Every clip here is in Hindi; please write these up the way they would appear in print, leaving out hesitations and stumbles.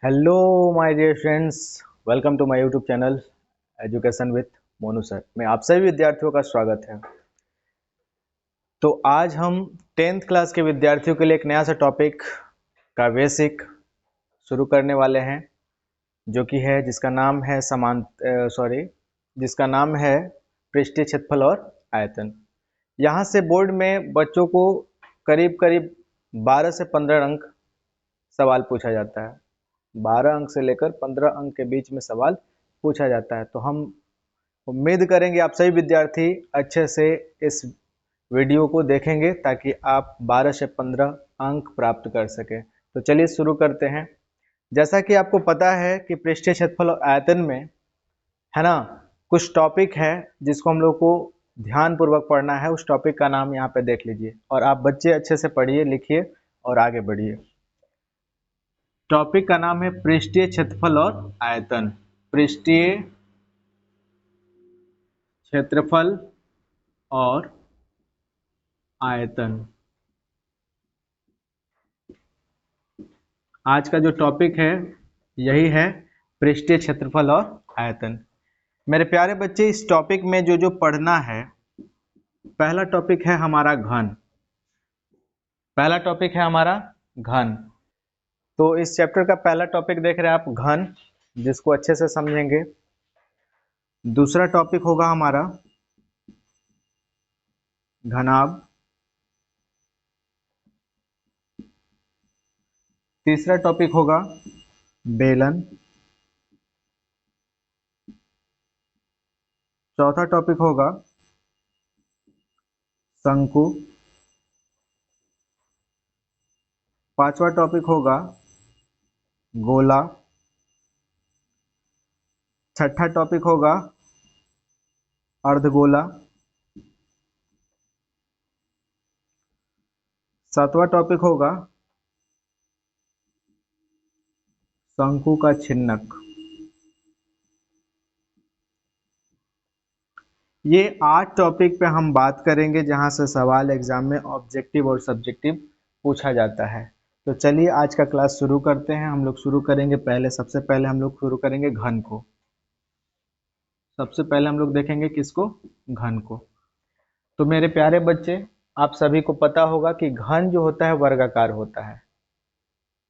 Hello my dear friends, welcome to my YouTube channel education with Monu sir में आप सभी विद्यार्थियों का स्वागत है। तो आज हम 10th क्लास के विद्यार्थियों के लिए एक नया सा टॉपिक का बेसिक शुरू करने वाले हैं, जो कि है जिसका नाम है जिसका नाम है पृष्ठीय क्षेत्रफल और आयतन। यहाँ से बोर्ड में बच्चों को करीब करीब 12 से 15 अंक सवाल पूछा जाता है। 12 अंक से लेकर 15 अंक के बीच में सवाल पूछा जाता है। तो हम उम्मीद करेंगे आप सभी विद्यार्थी अच्छे से इस वीडियो को देखेंगे ताकि आप 12 से 15 अंक प्राप्त कर सकें। तो चलिए शुरू करते हैं। जैसा कि आपको पता है कि पृष्ठीय क्षेत्रफल और आयतन में है ना, कुछ टॉपिक है जिसको हम लोग को ध्यान पूर्वक पढ़ना है। उस टॉपिक का नाम यहाँ पे देख लीजिए और आप बच्चे अच्छे से पढ़िए, लिखिए और आगे बढ़िए। टॉपिक का नाम है पृष्ठीय क्षेत्रफल और आयतन। पृष्ठीय क्षेत्रफल और आयतन आज का जो टॉपिक है यही है, पृष्ठीय क्षेत्रफल और आयतन। मेरे प्यारे बच्चे, इस टॉपिक में जो जो पढ़ना है, पहला टॉपिक है हमारा घन। पहला टॉपिक है हमारा घन। तो इस चैप्टर का पहला टॉपिक देख रहे हैं आप, घन, जिसको अच्छे से समझेंगे। दूसरा टॉपिक होगा हमारा घनाभ। तीसरा टॉपिक होगा बेलन। चौथा टॉपिक होगा शंकु। पांचवा टॉपिक होगा गोला। छठा टॉपिक होगा अर्धगोला। सातवां टॉपिक होगा शंकु का छिन्नक। ये 8 टॉपिक पे हम बात करेंगे जहां से सवाल एग्जाम में ऑब्जेक्टिव और सब्जेक्टिव पूछा जाता है। तो चलिए आज का क्लास शुरू करते हैं। हम लोग शुरू करेंगे सबसे पहले हम लोग शुरू करेंगे घन को। सबसे पहले हम लोग देखेंगे किसको? घन को। तो मेरे प्यारे बच्चे, आप सभी को पता होगा कि घन जो होता है वर्गाकार होता है।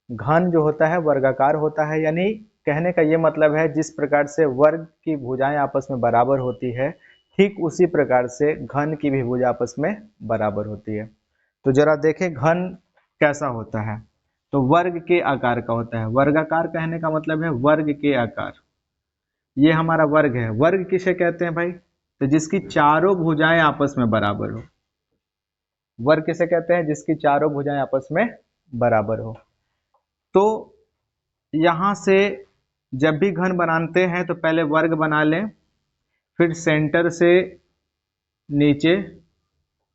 घन जो होता है वर्गाकार होता है, यानी कहने का ये मतलब है जिस प्रकार से वर्ग की भुजाएं आपस में बराबर होती है, ठीक उसी प्रकार से घन की भी भुजा आपस में बराबर होती है। तो जरा देखें घन कैसा होता है। तो वर्ग के आकार का होता है। वर्गाकार कहने का मतलब है वर्ग के आकार। ये हमारा वर्ग है। वर्ग किसे कहते हैं भाई? तो जिसकी चारों भुजाएं आपस में बराबर हो। वर्ग किसे कहते हैं? जिसकी चारों भुजाएं आपस में बराबर हो। तो यहां से जब भी घन बनाते हैं तो पहले वर्ग बना लें, फिर सेंटर से नीचे,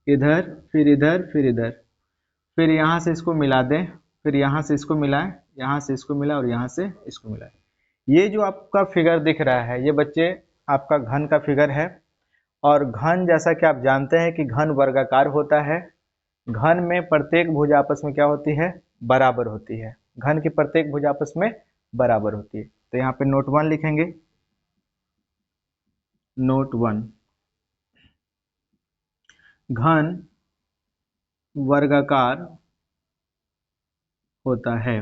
इधर, फिर इधर, फिर इधर, फिर यहां से इसको मिला दें, फिर यहां से इसको मिलाएं, यहां से इसको मिला और यहां से इसको मिलाएं। ये जो आपका फिगर दिख रहा है, ये बच्चे आपका घन का फिगर है। और घन, जैसा कि आप जानते हैं कि घन वर्गाकार होता है। घन में प्रत्येक भुजा आपस में क्या होती है? बराबर होती है। घन की प्रत्येक भुजा आपस में बराबर होती है। तो यहाँ पे नोट 1 लिखेंगे। नोट 1, घन वर्गाकार होता है।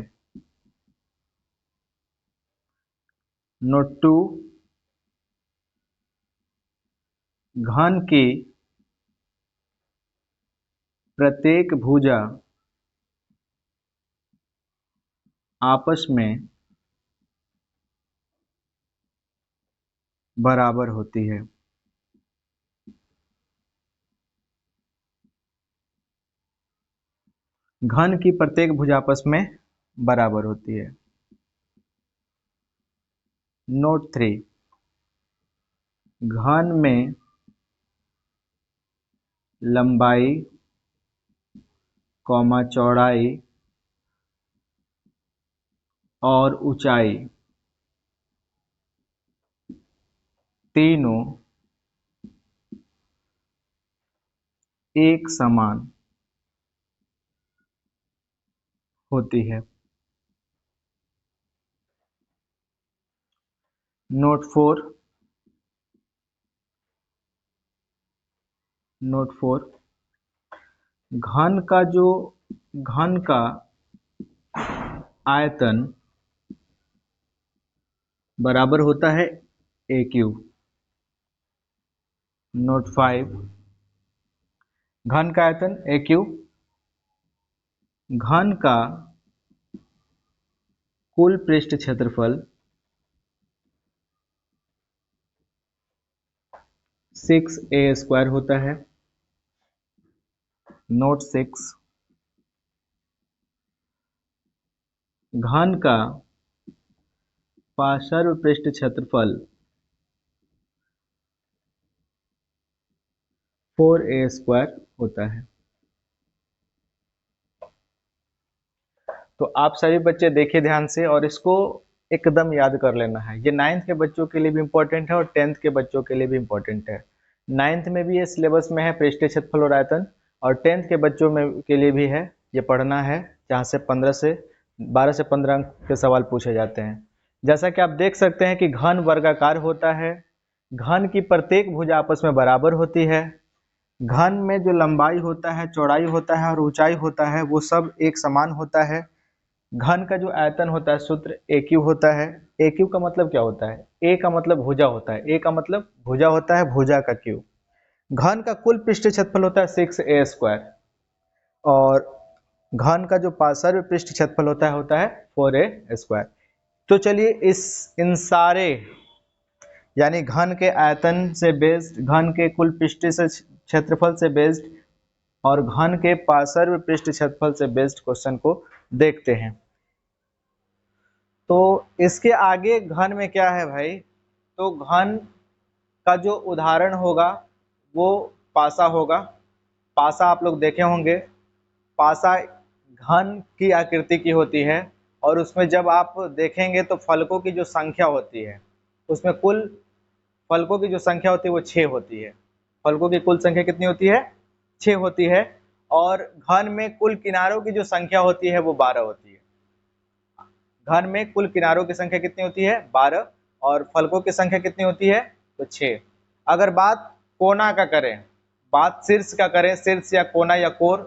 नोट 2, घन की प्रत्येक भुजा आपस में बराबर होती है। घन की प्रत्येक भुजा आपस में बराबर होती है। नोट 3, घन में लंबाई, चौड़ाई और ऊंचाई तीनों एक समान होती है। नोट 4 घन का आयतन बराबर होता है AQ। नोट 5 घन का आयतन AQ, घन का कुल पृष्ठ क्षेत्रफल 6a² होता है। नोट 6 घन का पार्श्व पृष्ठ क्षेत्रफल 4a² होता है। तो आप सभी बच्चे देखिए ध्यान से और इसको एकदम याद कर लेना है। ये 9th के बच्चों के लिए भी इम्पोर्टेंट है और 10th के बच्चों के लिए भी इम्पोर्टेंट है। 9th में भी ये सिलेबस में है पृष्ठीय क्षेत्रफल और आयतन, और 10th के बच्चों में के लिए भी है, ये पढ़ना है, जहाँ से 12 से 15 अंक के सवाल पूछे जाते हैं। जैसा कि आप देख सकते हैं कि घन वर्गाकार होता है, घन की प्रत्येक भुजा आपस में बराबर होती है, घन में जो लंबाई होता है, चौड़ाई होता है और ऊंचाई होता है वो सब एक समान होता है। घन का जो आयतन होता है सूत्र AQ होता है। AQ का मतलब क्या होता है? A का मतलब भुजा होता है, A का मतलब भुजा होता है, भुजा का Q। घन का कुल पृष्ठीय क्षेत्रफल होता है 6a², और घन का जो पार्श्व पृष्ठ क्षेत्रफल होता है 4a²। तो चलिए इन सारे यानी घन के आयतन से बेस्ड, घन के कुल पृष्ठीय से क्षेत्रफल से बेस्ड और घन के पार्श्व पृष्ठ क्षेत्रफल से बेस्ड क्वेश्चन को देखते हैं। तो इसके आगे घन में क्या है भाई? तो घन का जो उदाहरण होगा वो पासा होगा। पासा आप लोग देखे होंगे। पासा घन की आकृति की होती है और उसमें जब आप देखेंगे तो फलकों की जो संख्या होती है, उसमें कुल फलकों की जो संख्या होती है वो 6 होती है। फलकों की कुल संख्या कितनी होती है? 6 होती है। और घन में कुल किनारों की जो संख्या होती है वो 12 होती है। घन में कुल किनारों की संख्या कितनी होती है? 12। और फलकों की संख्या कितनी होती है? तो 6। अगर बात कोना का करें, बात शीर्ष का करें, शीर्ष या कोना या कोर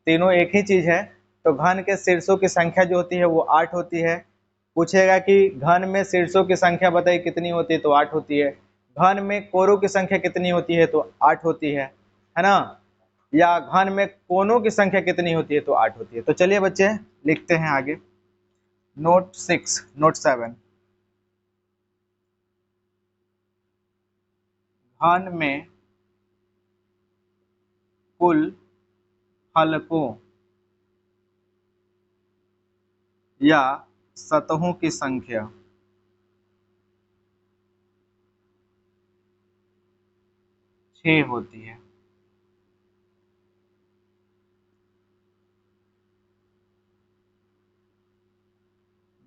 तीनों एक ही चीज है, तो घन के शीर्षों की संख्या जो होती है वो 8 होती है। पूछेगा कि घन में शीर्षों की संख्या बताइए कितनी होती है, तो 8 होती है। घन में कोरों की संख्या कितनी होती है, तो 8 होती है ना? या घन में कोनों की संख्या कितनी होती है, तो 8 होती है। तो चलिए बच्चे लिखते हैं आगे। नोट 7 घन में कुल फलकों या सतहों की संख्या 6 होती है।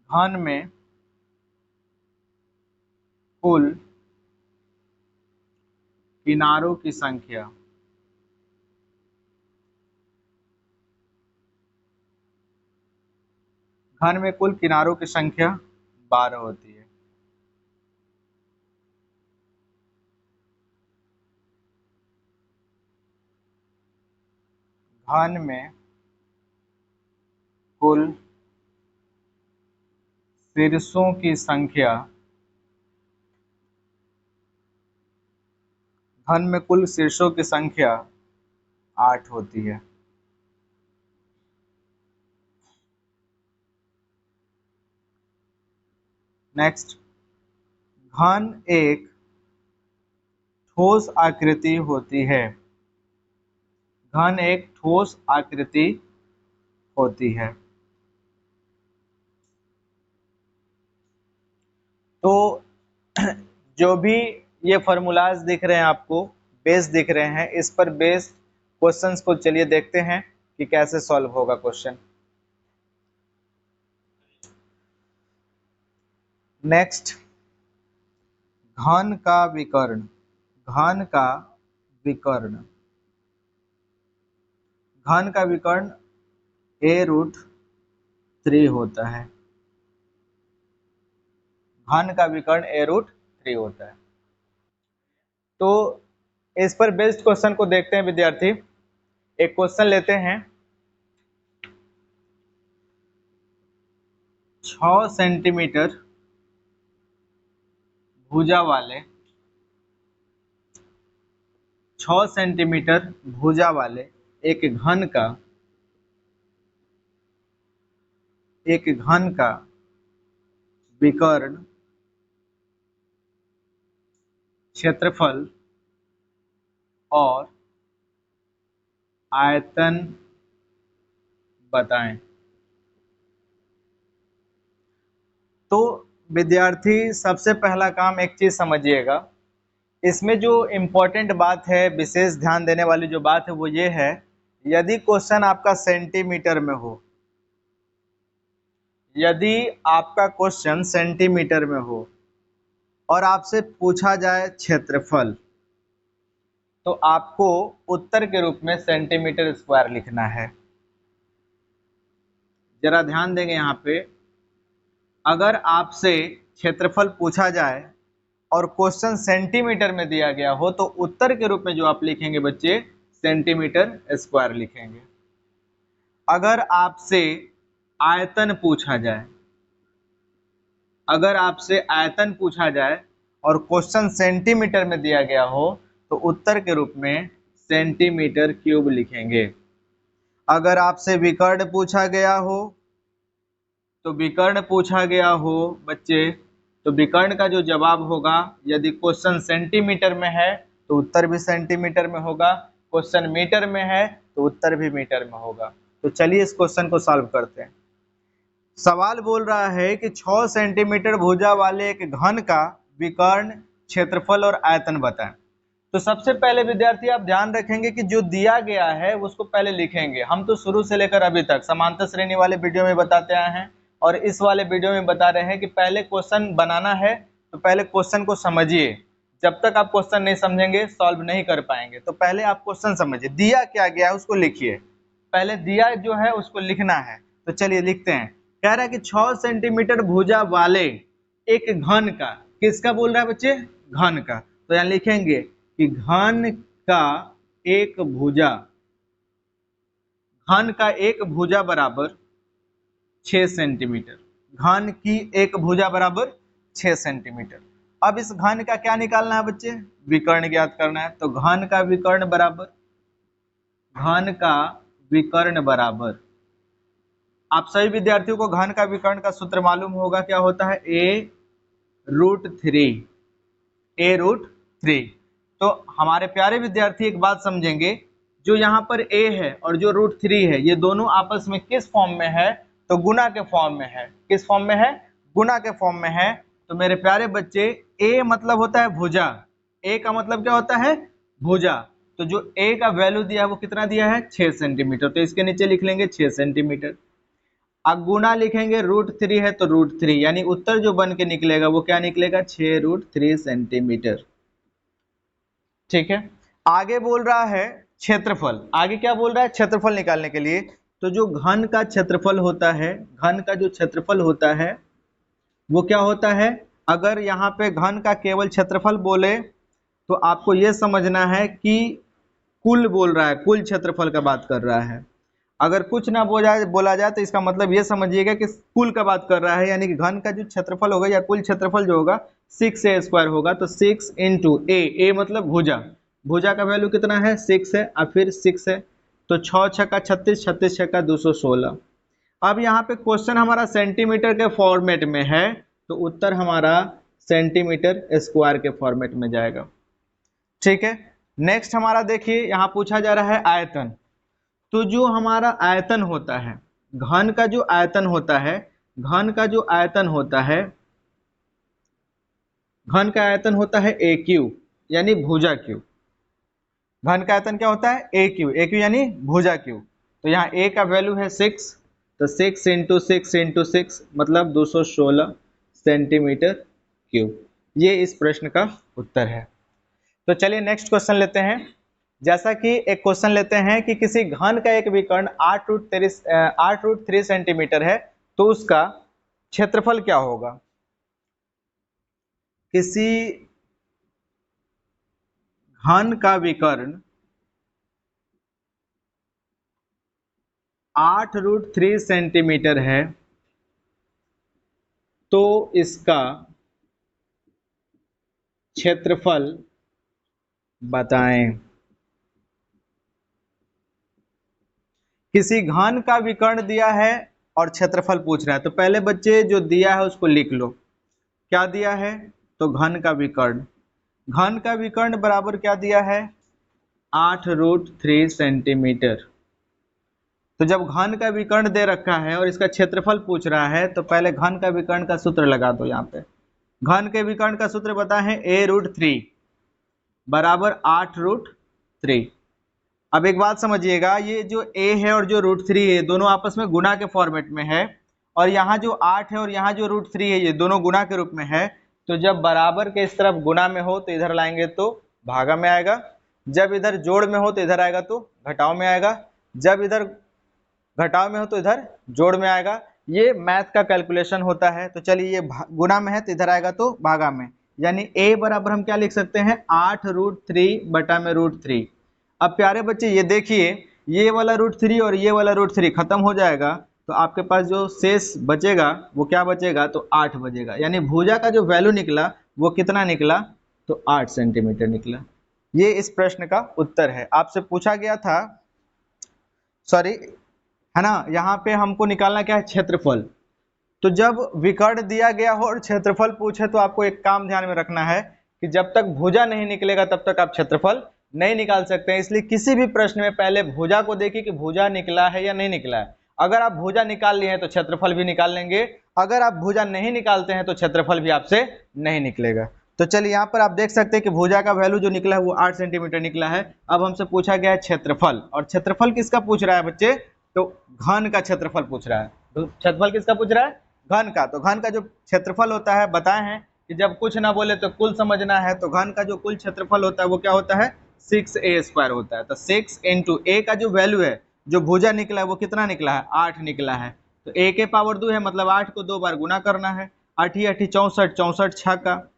घन में कुल किनारों की संख्या 12 होती है। घन में कुल शीर्षों की संख्या घन में कुल शीर्षों की संख्या 8 होती है। नेक्स्ट, घन एक ठोस आकृति होती है। घन एक ठोस आकृति होती है। तो जो भी ये फॉर्मूलाज दिख रहे हैं आपको, बेस दिख रहे हैं, इस पर बेस्ड क्वेश्चंस को चलिए देखते हैं कि कैसे सॉल्व होगा क्वेश्चन। नेक्स्ट, घन का विकर्ण। घन का विकर्ण घन का विकर्ण a√3 होता है। घन का विकर्ण a√3 होता है। तो इस पर बेस्ड क्वेश्चन को देखते हैं विद्यार्थी। एक क्वेश्चन लेते हैं, 6 सेंटीमीटर भुजा वाले 6 सेंटीमीटर भुजा वाले एक घन का विकर्ण क्षेत्रफल और आयतन बताएं। तो विद्यार्थी सबसे पहला काम एक चीज समझिएगा, इसमें जो इम्पोर्टेंट बात है, विशेष ध्यान देने वाली जो बात है वो ये है, यदि क्वेश्चन आपका सेंटीमीटर में हो, यदि आपका क्वेश्चन सेंटीमीटर में हो और आपसे पूछा जाए क्षेत्रफल, तो आपको उत्तर के रूप में सेंटीमीटर स्क्वायर लिखना है। जरा ध्यान देंगे यहाँ पे, अगर आपसे क्षेत्रफल पूछा जाए और क्वेश्चन सेंटीमीटर में दिया गया हो तो उत्तर के रूप में जो आप लिखेंगे बच्चे, सेंटीमीटर स्क्वायर लिखेंगे। अगर आपसे आयतन पूछा जाए, अगर आपसे आयतन पूछा जाए और क्वेश्चन सेंटीमीटर में दिया गया हो तो उत्तर के रूप में सेंटीमीटर क्यूब लिखेंगे। अगर आपसे विकर्ण पूछा गया हो, तो विकर्ण पूछा गया हो बच्चे, तो विकर्ण का जो जवाब होगा, यदि क्वेश्चन सेंटीमीटर में है तो उत्तर भी सेंटीमीटर में होगा, क्वेश्चन मीटर में है तो उत्तर भी मीटर में होगा। तो चलिए इस क्वेश्चन को सॉल्व करते हैं। सवाल बोल रहा है कि 6 सेंटीमीटर भुजा वाले एक घन का विकर्ण क्षेत्रफल और आयतन बताएं। तो सबसे पहले विद्यार्थी आप ध्यान रखेंगे कि जो दिया गया है उसको पहले लिखेंगे। हम तो शुरू से लेकर अभी तक समांतर श्रेणी वाले वीडियो में बताते आए हैं और इस वाले वीडियो में बता रहे हैं कि पहले क्वेश्चन बनाना है तो पहले क्वेश्चन को समझिए। जब तक आप क्वेश्चन नहीं समझेंगे सॉल्व नहीं कर पाएंगे। तो पहले आप क्वेश्चन समझिए, दिया क्या गया है उसको लिखिए, पहले दिया जो है उसको लिखना है। तो चलिए लिखते हैं। कह रहा है कि 6 सेंटीमीटर भुजा वाले एक घन का, किसका बोल रहा है बच्चे? घन का। तो यहाँ लिखेंगे कि घन का एक भुजा, घन का एक भुजा बराबर 6 सेंटीमीटर, घन की एक भुजा बराबर 6 सेंटीमीटर। अब इस घन का क्या निकालना है बच्चे? विकर्ण ज्ञात करना है। तो घन का विकर्ण बराबर, घन का विकर्ण बराबर, आप सभी विद्यार्थियों को घन का विकर्ण का सूत्र मालूम होगा, क्या होता है? a√3, a√3। तो हमारे प्यारे विद्यार्थी एक बात समझेंगे, जो यहाँ पर a है और जो √3 है, ये दोनों आपस में किस फॉर्म में है? तो गुना के फॉर्म में है। किस फॉर्म में है? गुना के फॉर्म में है। तो मेरे प्यारे बच्चे, a मतलब होता है भुजा, a का मतलब क्या होता है? भुजा। तो जो a का वैल्यू दिया है वो कितना दिया है? 6 सेंटीमीटर। तो इसके नीचे लिख लेंगे 6 सेंटीमीटर। अब गुना लिखेंगे, √3 है तो √3, यानी उत्तर जो बन के निकलेगा वो क्या निकलेगा? 6√3 सेंटीमीटर। ठीक है। आगे बोल रहा है क्षेत्रफल। आगे क्या बोल रहा है? क्षेत्रफल निकालने के लिए। तो जो घन का क्षेत्रफल होता है, घन का जो क्षेत्रफल होता है वो क्या होता है? अगर यहाँ पे घन का केवल क्षेत्रफल बोले तो आपको ये समझना है कि कुल बोल रहा है, कुल क्षेत्रफल का बात कर रहा है। अगर कुछ ना बोला जाए तो इसका मतलब ये समझिएगा कि कुल का बात कर रहा है, यानी कि घन का जो क्षेत्रफल होगा या कुल क्षेत्रफल जो होगा 6a² होगा। तो 6 इंटू ए मतलब भुजा, भुजा का वैल्यू कितना है? 6 है और फिर 6 है, तो 6 छक्का 36, 36 छक्का 216। अब यहाँ पे क्वेश्चन हमारा सेंटीमीटर के फॉर्मेट में है तो उत्तर हमारा सेंटीमीटर स्क्वायर के फॉर्मेट में जाएगा। ठीक है। नेक्स्ट हमारा देखिए, यहाँ पूछा जा रहा है आयतन। तो जो हमारा आयतन होता है, घन का जो आयतन होता है, घन का जो आयतन होता है, घन का आयतन होता है AQ, यानी भुजा क्यू। घन का आयतन क्या होता है? AQ, AQ यानी भुजा क्यू। तो यहाँ A का वैल्यू है 6, तो 6 इंटू 6 इंटू 6 मतलब 216 सेंटीमीटर क्यूब। ये इस प्रश्न का उत्तर है। तो चलिए नेक्स्ट क्वेश्चन लेते हैं। जैसा कि एक क्वेश्चन लेते हैं कि किसी घन का एक विकर्ण 8√3 सेंटीमीटर है तो उसका क्षेत्रफल क्या होगा? किसी घन का विकर्ण 8√3 सेंटीमीटर है तो इसका क्षेत्रफल बताएं। किसी घन का विकर्ण दिया है और क्षेत्रफल पूछ रहा है, तो पहले बच्चे जो दिया है उसको लिख लो। क्या दिया है? तो घन का विकर्ण, घन का विकर्ण बराबर क्या दिया है? 8√3 सेंटीमीटर। तो जब घन का विकर्ण दे रखा है और इसका क्षेत्रफल पूछ रहा है तो पहले घन का विकर्ण का सूत्र लगा दो। यहाँ पे घन के विकर्ण का सूत्र पता है, a√3 बराबर 8√3। अब एक बात समझिएगा, ये जो a है और जो √3 है दोनों आपस में गुणा के फॉर्मेट में है, और यहाँ जो 8 है और यहाँ जो √3 है ये दोनों गुणा के रूप में है। तो जब बराबर के इस तरफ गुणा में हो तो इधर लाएंगे तो भागा में आएगा, जब इधर जोड़ में हो तो इधर आएगा तो घटाव में आएगा, जब इधर घटाव में हो तो इधर जोड़ में आएगा। ये मैथ का कैलकुलेशन होता है। तो चलिए ये गुणा में है तो इधर आएगा तो भागा में, यानी a बराबर हम क्या लिख सकते हैं? 8√3 बटा में √3। अब प्यारे बच्चे ये देखिए, ये वाला √3 और ये वाला √3 खत्म हो जाएगा तो आपके पास जो शेष बचेगा वो क्या बचेगा? तो 8 बचेगा। यानी भुजा का जो वैल्यू निकला वो कितना निकला? तो 8 सेंटीमीटर निकला। ये इस प्रश्न का उत्तर है। आपसे पूछा गया था, सॉरी है ना, यहाँ पे हमको निकालना क्या है? क्षेत्रफल। तो जब विकर्ण दिया गया हो और क्षेत्रफल पूछे तो आपको एक काम ध्यान में रखना है कि जब तक भुजा नहीं निकलेगा तब तक आप क्षेत्रफल नहीं निकाल सकते हैं। इसलिए किसी भी प्रश्न में पहले भुजा को देखिए कि भुजा निकला है या नहीं निकला है। अगर आप भुजा निकाल लिए हैं तो क्षेत्रफल भी निकाल लेंगे, अगर आप भुजा नहीं निकालते हैं तो क्षेत्रफल भी आपसे नहीं निकलेगा। तो चलिए यहाँ पर आप देख सकते हैं कि भुजा का वैल्यू जो निकला है वो 8 सेंटीमीटर निकला है। अब हमसे पूछा गया है क्षेत्रफल, और क्षेत्रफल किसका पूछ रहा है बच्चे? तो घन का क्षेत्रफल पूछ रहा है। तो क्षेत्रफल किसका पूछ रहा है? घन का। तो घन का जो क्षेत्रफल होता है बताए हैं कि जब कुछ ना बोले तो कुल समझना है। तो घन का जो कुल क्षेत्रफल होता है वो क्या होता है? 6a² होता है। तो 6 इंटू a का जो वैल्यू है, जो भुजा निकला है वो कितना निकला है? 8 निकला है। तो a के पावर 2 है, मतलब 8 को 2 बार गुना करना है। 8 8 64, 64 6 का।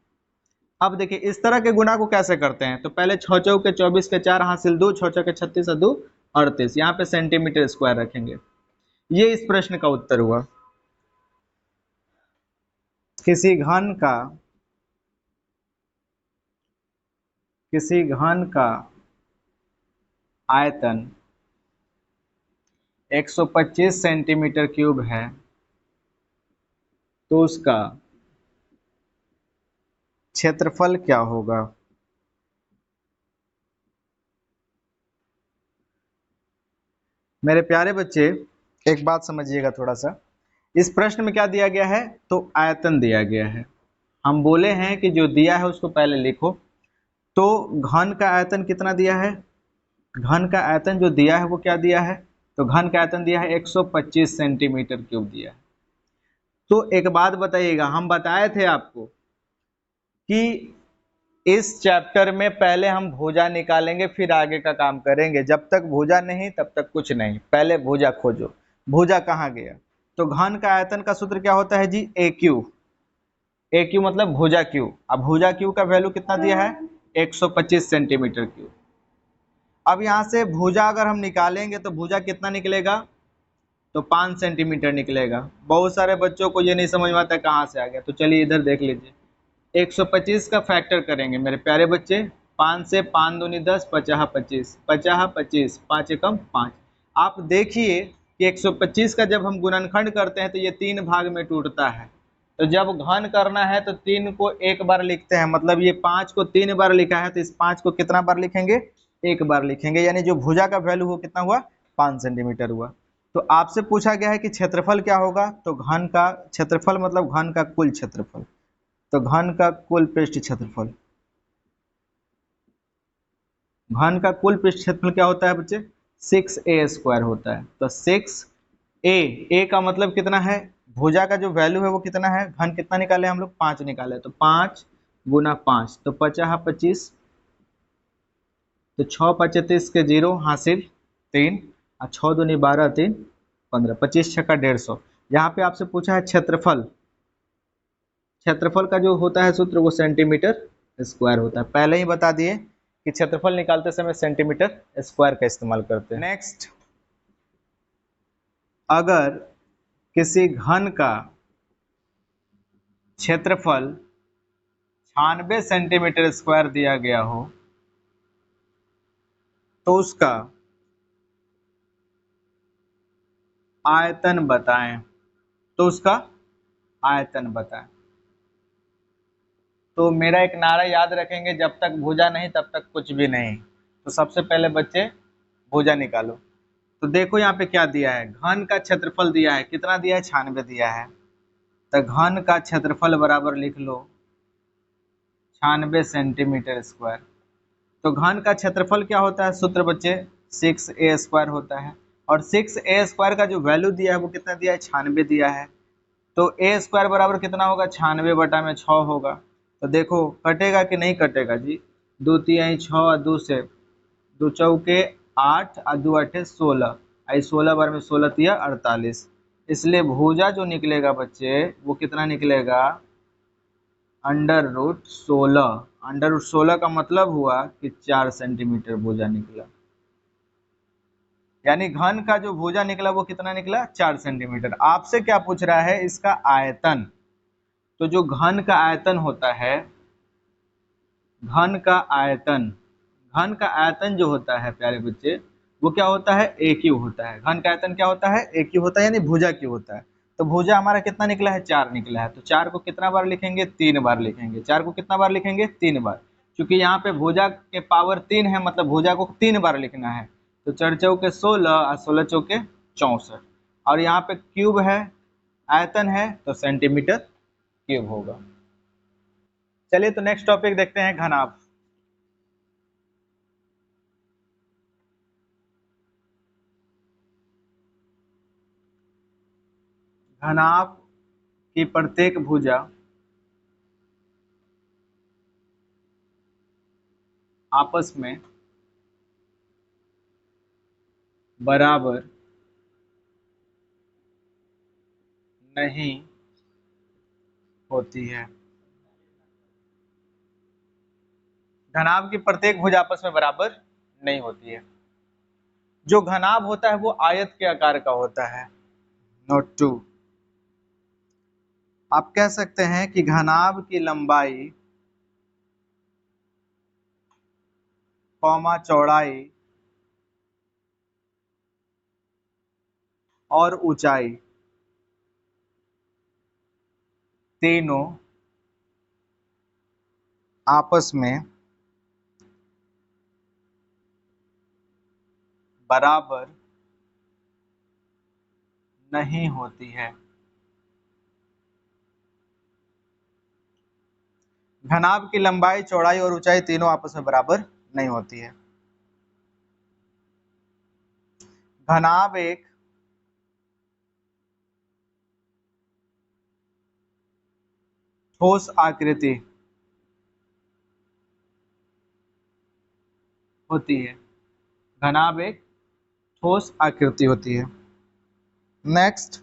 अब देखिए इस तरह के गुना को कैसे करते हैं? तो पहले 6 चौके 24 के 4 हासिल 2, 6 चौके 36 2 38, यहाँ पे सेंटीमीटर स्क्वायर रखेंगे। ये इस प्रश्न का उत्तर हुआ। किसी घन का आयतन 125 सेंटीमीटर क्यूब है तो उसका क्षेत्रफल क्या होगा? मेरे प्यारे बच्चे एक बात समझिएगा थोड़ा सा, इस प्रश्न में क्या दिया गया है? तो आयतन दिया गया है। हम बोले हैं कि जो दिया है उसको पहले लिखो। तो घन का आयतन कितना दिया है? घन का आयतन जो दिया है वो क्या दिया है? तो घन का आयतन दिया है 125 सेंटीमीटर क्यूब दिया है। तो एक बात बताइएगा, हम बताए थे आपको कि इस चैप्टर में पहले हम भुजा निकालेंगे फिर आगे का काम करेंगे। जब तक भुजा नहीं तब तक कुछ नहीं, पहले भुजा खोजो। भुजा कहाँ गया? तो घन का आयतन का सूत्र क्या होता है जी? AQ। AQ मतलब भुजा Q। अब भुजा Q का वैल्यू कितना दिया है? 125 सेंटीमीटर क्यूब। अब यहाँ से भुजा अगर हम निकालेंगे तो भुजा कितना निकलेगा? तो 5 सेंटीमीटर निकलेगा। बहुत सारे बच्चों को ये नहीं समझ में आता कहाँ से आ गया। तो चलिए इधर देख लीजिए, 125 का फैक्टर करेंगे मेरे प्यारे बच्चे। 5 से 5 दूनी 10, 50 25, 50 25, 5 एकम 5। आप देखिए कि 125 का जब हम गुणनखंड करते हैं तो ये 3 भाग में टूटता है। तो जब घन करना है तो 3 को एक बार लिखते हैं, मतलब ये 5 को 3 बार लिखा है तो इस 5 को कितना बार लिखेंगे? एक बार लिखेंगे। यानी जो भुजा का वैल्यू हो कितना हुआ? 5 सेंटीमीटर हुआ। तो आपसे पूछा गया है कि क्षेत्रफल क्या होगा? तो घन का क्षेत्रफल मतलब घन का कुल क्षेत्रफल। तो घन का कुल पृष्ठ क्षेत्रफल, घन का कुल पृष्ठ क्षेत्रफल क्या होता है बच्चे? 6a² होता है। तो 6a का मतलब कितना है? भुजा का जो वैल्यू है वो कितना है? घन कितना निकाले हम लोग? 5 निकाले। तो 5 गुना 5 तो 50 25, तो 6 25 के 0 हासिल 3, और 6 दूनी 12 3 15, 25 6 का 150। यहाँ पे आपसे पूछा है क्षेत्रफल। क्षेत्रफल का जो होता है सूत्र वो सेंटीमीटर स्क्वायर होता है। पहले ही बता दिए कि क्षेत्रफल निकालते समय सेंटीमीटर स्क्वायर का इस्तेमाल करते हैं। नेक्स्ट, अगर किसी घन का क्षेत्रफल 96 सेंटीमीटर स्क्वायर दिया गया हो तो उसका आयतन बताएं। तो उसका आयतन बताएं। तो मेरा एक नारा याद रखेंगे, जब तक भुजा नहीं तब तक कुछ भी नहीं। तो सबसे पहले बच्चे भुजा निकालो। तो देखो यहाँ पे क्या दिया है, घन का क्षेत्रफल दिया है, कितना दिया है, 96 दिया है। तो घन का क्षेत्रफल बराबर लिख लो 96 सेंटीमीटर स्क्वायर। तो घन का क्षेत्रफल क्या होता है, सूत्र बच्चे 6a स्क्वायर होता है। और 6a स्क्वायर का जो वैल्यू दिया है वो कितना दिया है, 96 दिया है। तो a स्क्वायर बराबर कितना होगा, 96 बटा में 6 होगा। तो देखो कटेगा कि नहीं कटेगा जी, 2 3 6 और 2 से 2 चौके 8 और 2 8 16, आई 16 बार में 16 तिया 48। इसलिए भुजा जो निकलेगा बच्चे वो कितना निकलेगा, √16। √16 का मतलब हुआ कि 4 सेंटीमीटर भुजा निकला। यानी घन का जो भुजा निकला वो कितना निकला, 4 सेंटीमीटर। आपसे क्या पूछ रहा है, इसका आयतन। तो जो घन का आयतन होता है, घन का आयतन, घन का आयतन जो होता है प्यारे बच्चे वो क्या होता है, ए क्यू होता है। घन का आयतन क्या होता है, ए क्यू होता है, यानी भुजा क्यू होता है। तो भुजा हमारा कितना निकला है, 4 निकला है। तो 4 को कितना बार लिखेंगे, 3 बार लिखेंगे। 4 को कितना बार लिखेंगे, 3 बार। क्योंकि यहाँ पे भुजा के पावर 3 है, मतलब भुजा को 3 बार लिखना है। तो 4 चौके 16 और 16 चौके 64। और यहाँ पे क्यूब है, आयतन है, तो सेंटीमीटर क्यूब होगा। चलिए तो नेक्स्ट टॉपिक देखते हैं, घनाभ। घनाभ की प्रत्येक भुजा आपस में बराबर नहीं होती है। घनाभ की प्रत्येक भुजा आपस में बराबर नहीं होती है। जो घनाभ होता है वो आयत के आकार का होता है। नोट 2, आप कह सकते हैं कि घनाभ की लंबाई कौमा चौड़ाई और ऊंचाई तीनों आपस में बराबर नहीं होती है। घनाभ की लंबाई चौड़ाई और ऊंचाई तीनों आपस में बराबर नहीं होती है। घनाभ एक ठोस आकृति होती है। घनाभ एक ठोस आकृति होती है। नेक्स्ट,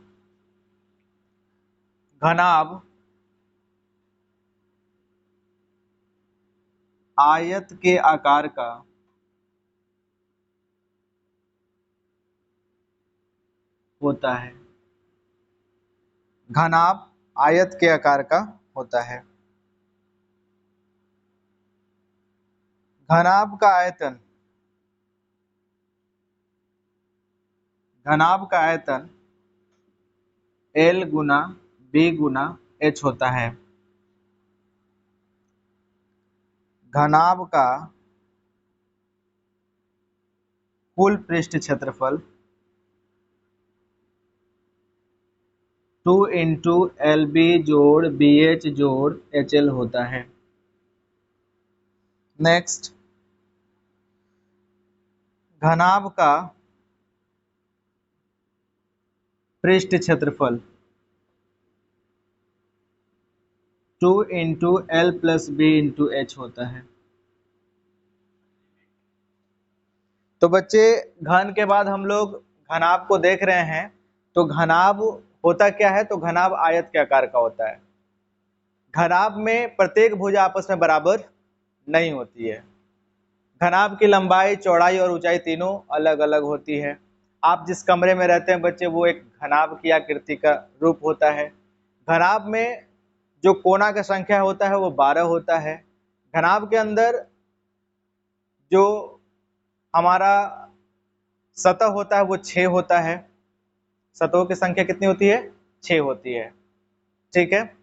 घनाभ आयत के आकार का होता है। घनाभ आयत के आकार का होता है। घनाभ का आयतन, घनाभ का आयतन L गुना B गुना H होता है। घनाभ का कुल पृष्ठ क्षेत्रफल 2 इंटू LB जोड़ BH जोड़ HL होता है। नेक्स्ट, घनाभ का पृष्ठ क्षेत्रफल 2 into L plus B into H होता है। तो बच्चे घन के बाद हम लोग घनाभ को देख रहे हैं। तो घनाभ होता क्या है, तो घनाभ आयत के आकार का होता है। घनाभ में प्रत्येक भुजा आपस में बराबर नहीं होती है। घनाभ की लंबाई, चौड़ाई और ऊंचाई तीनों अलग अलग होती है। आप जिस कमरे में रहते हैं बच्चे, वो एक घनाभ की आकृति का रूप होता है। घनाभ में जो कोना का संख्या होता है वो 12 होता है। घनाभ के अंदर जो हमारा सतह होता है वो 6 होता है। सतहों की संख्या कितनी होती है? 6 होती है। ठीक है।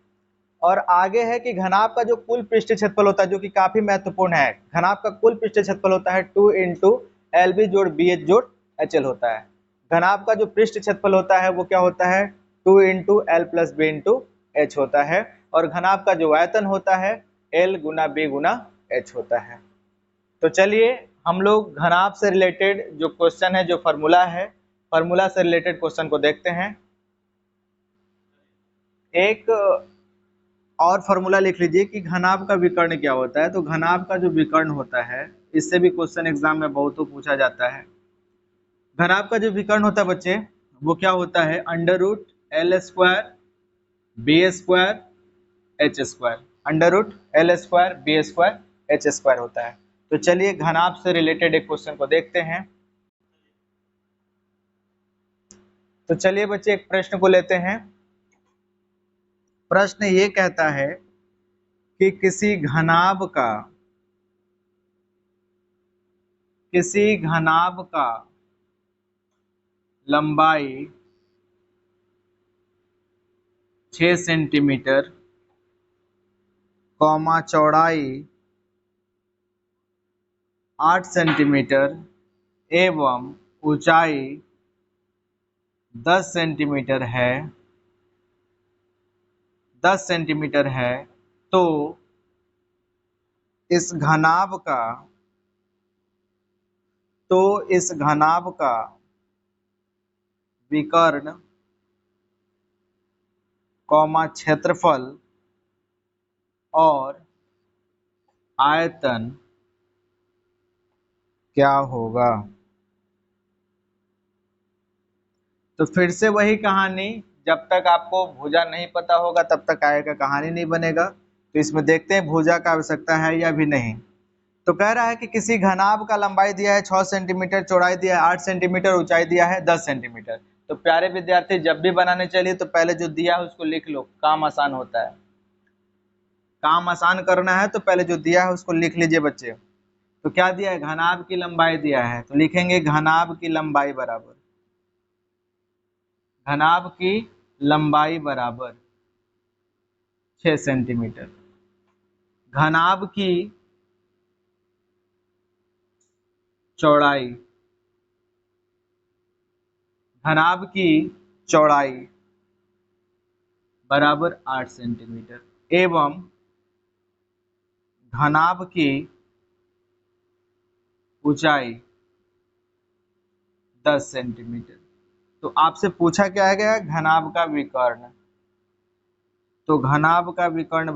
और आगे है कि घनाभ का जो कुल पृष्ठीय क्षेत्रफल होता है, जो कि काफी महत्वपूर्ण है, घनाभ का कुल पृष्ठीय क्षेत्रफल होता है 2 इंटू LB जोड़ BH जोड़ HL होता है। घनाभ का जो पृष्ठ क्षेत्रफल होता है वो क्या होता है? 2 into L plus B into H होता है। और घनाभ का जो आयतन होता है L गुना B गुना H होता है। तो चलिए हम लोग घनाभ से रिलेटेड जो क्वेश्चन है, जो फॉर्मूला है, फॉर्मूला से रिलेटेड क्वेश्चन को देखते हैं। एक और फॉर्मूला लिख लीजिए कि घनाभ का विकर्ण क्या होता है। तो घनाभ का जो विकर्ण होता है, इससे भी क्वेश्चन एग्जाम में बहुतों पूछा जाता है। घनाभ का जो विकर्ण होता है बच्चे, वो क्या होता है? Under root L square B square H square, under root L square B square H square होता है। तो चलिए घनाभ से रिलेटेड एक क्वेश्चन को देखते हैं। तो चलिए बच्चे एक प्रश्न को लेते हैं। प्रश्न ये कहता है कि किसी घनाभ का लंबाई 6 सेंटीमीटर, चौड़ाई 8 सेंटीमीटर एवं ऊंचाई 10 सेंटीमीटर है, तो इस घनाभ का विकर्ण, क्षेत्रफल और आयतन क्या होगा? तो फिर से वही कहानी, जब तक आपको भुजा नहीं पता होगा तब तक आएगा, कहानी नहीं बनेगा। तो इसमें देखते हैं भुजा का आवश्यकता है या भी नहीं। तो कह रहा है कि किसी घनाभ का लंबाई दिया है 6 सेंटीमीटर, चौड़ाई दिया है 8 सेंटीमीटर, ऊंचाई दिया है 10 सेंटीमीटर। तो प्यारे विद्यार्थी, जब भी बनाने चलिए तो पहले जो दिया है उसको लिख लो, काम आसान होता है। काम आसान करना है तो पहले जो दिया है उसको लिख लीजिए बच्चे। तो क्या दिया है? घनाभ की लंबाई दिया है, तो लिखेंगे घनाभ की लंबाई बराबर 6 सेंटीमीटर। घनाभ की चौड़ाई बराबर 8 सेंटीमीटर एवं घनाभ की ऊंचाई 10 सेंटीमीटर। तो आपसे पूछा क्या गया? घनाभ का विकर्ण। तो घनाभ का विकर्ण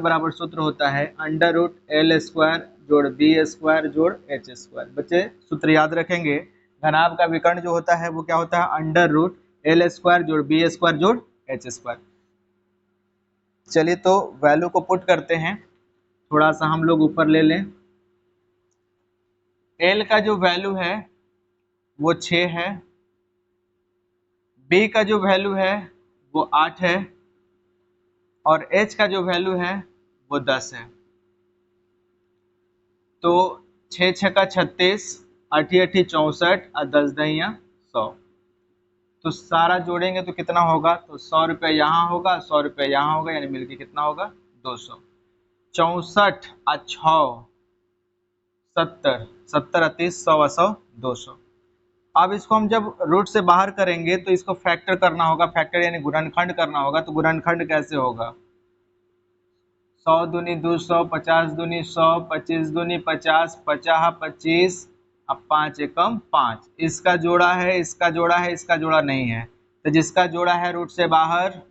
बराबर सूत्र होता है अंडर रूट L स्क्वायर जोड़ B स्क्वायर जोड़ H स्क्वायर। बच्चे सूत्र याद रखेंगे। घनाभ का विकर्ण जो होता है वो क्या होता है? अंडर रूट L स्क्वायर जोड़ B स्क्वायर जोड़ H स्क्वायर। चलिए तो वैल्यू को पुट करते हैं। थोड़ा सा हम लोग ऊपर ले लें। L का जो वैल्यू है वो 6 है, B का जो वैल्यू है वो 8 है और H का जो वैल्यू है वो 10 है। तो 6 छक्का 36, 8 8 64 और 10 दहिया 100। तो सारा जोड़ेंगे तो कितना होगा? तो 100 रुपये यहाँ होगा, 100 रुपये यहाँ होगा, यानी मिलके कितना होगा? 200। 64 और 6 70, 70 और 30 100 और 100 200। अब इसको हम जब रूट से बाहर करेंगे तो इसको फैक्टर करना होगा, फैक्टर यानी गुणनखंड करना होगा। तो गुणनखंड कैसे होगा? 100 दूनी 200, 50 दूनी 100, 25 दूनी 50, 50 25 अब 5 एकम 5। इसका जोड़ा है, इसका जोड़ा है, इसका जोड़ा नहीं है। तो जिसका जोड़ा है रूट से बाहर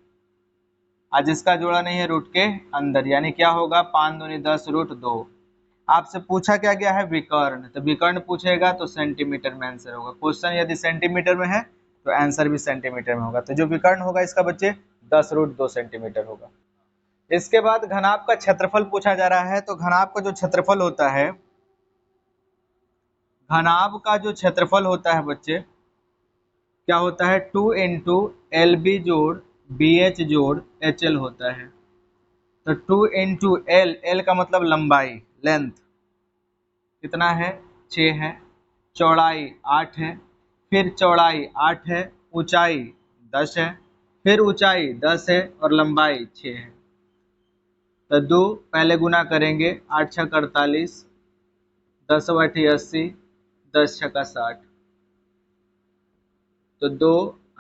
और जिसका जोड़ा नहीं है रूट के अंदर, यानी क्या होगा? 5 दूनी 10 रूट 2। आपसे पूछा क्या गया है? विकर्ण। तो विकर्ण पूछेगा तो सेंटीमीटर में आंसर होगा। क्वेश्चन यदि सेंटीमीटर में है तो आंसर भी सेंटीमीटर में होगा। तो जो विकर्ण होगा इसका बच्चे 10√2 सेंटीमीटर होगा। इसके बाद घनाभ का क्षेत्रफल पूछा जा रहा है। तो घनाभ का जो क्षेत्रफल होता है, घनाभ का जो क्षेत्रफल होता है बच्चे क्या होता है, 2 इंटू LB जोड़ BH जोड़ HL होता है। तो 2 इंटू L का मतलब लंबाई, लेंथ कितना है, 6 है, चौड़ाई 8 है, फिर चौड़ाई 8 है, ऊंचाई 10 है, फिर ऊंचाई 10 है और लंबाई 6 है। तो 2 पहले गुना करेंगे, 8 छक 48, 10 बटे 80, 10 छक्का 60। तो 2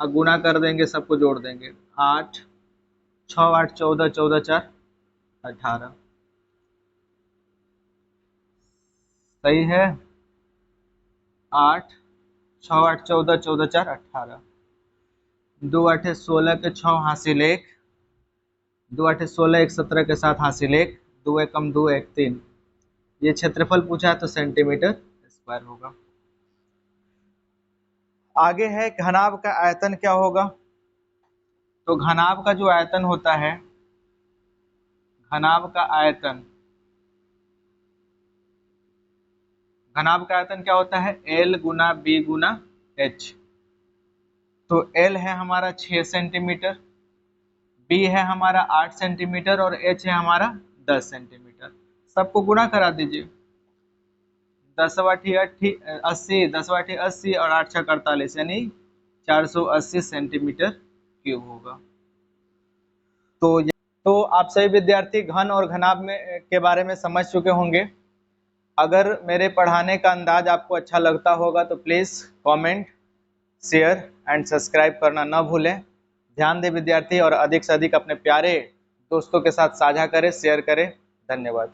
गुना कर देंगे, सबको जोड़ देंगे, 8 6 8 14, 14 4 18। सही है, 8 6 8 14, 14 4 18। 2 8 16 के 6 हासिल 1, 2 8 16, 1 17 के साथ हासिल 1, 2 एकम 2 1 3। ये क्षेत्रफल पूछा है तो सेंटीमीटर स्क्वायर होगा। आगे है घनाभ का आयतन क्या होगा। तो घनाभ का जो आयतन होता है, घनाभ का आयतन, घनाभ का आयतन क्या होता है, L गुना B गुना H। तो L है हमारा 6 सेंटीमीटर, B है हमारा 8 सेंटीमीटर और H है हमारा 10 सेंटीमीटर। सबको गुना करा दीजिए, 10 बटे 80, 10 बटे 80 और 8 छक 48 यानी 480 सेंटीमीटर क्यूब होगा। तो आप सभी विद्यार्थी घन और घनाभ में के बारे में समझ चुके होंगे। अगर मेरे पढ़ाने का अंदाज आपको अच्छा लगता होगा तो please comment, share and subscribe करना न भूलें। ध्यान दें विद्यार्थी, और अधिक से अधिक अपने प्यारे दोस्तों के साथ साझा करें, शेयर करें। धन्यवाद।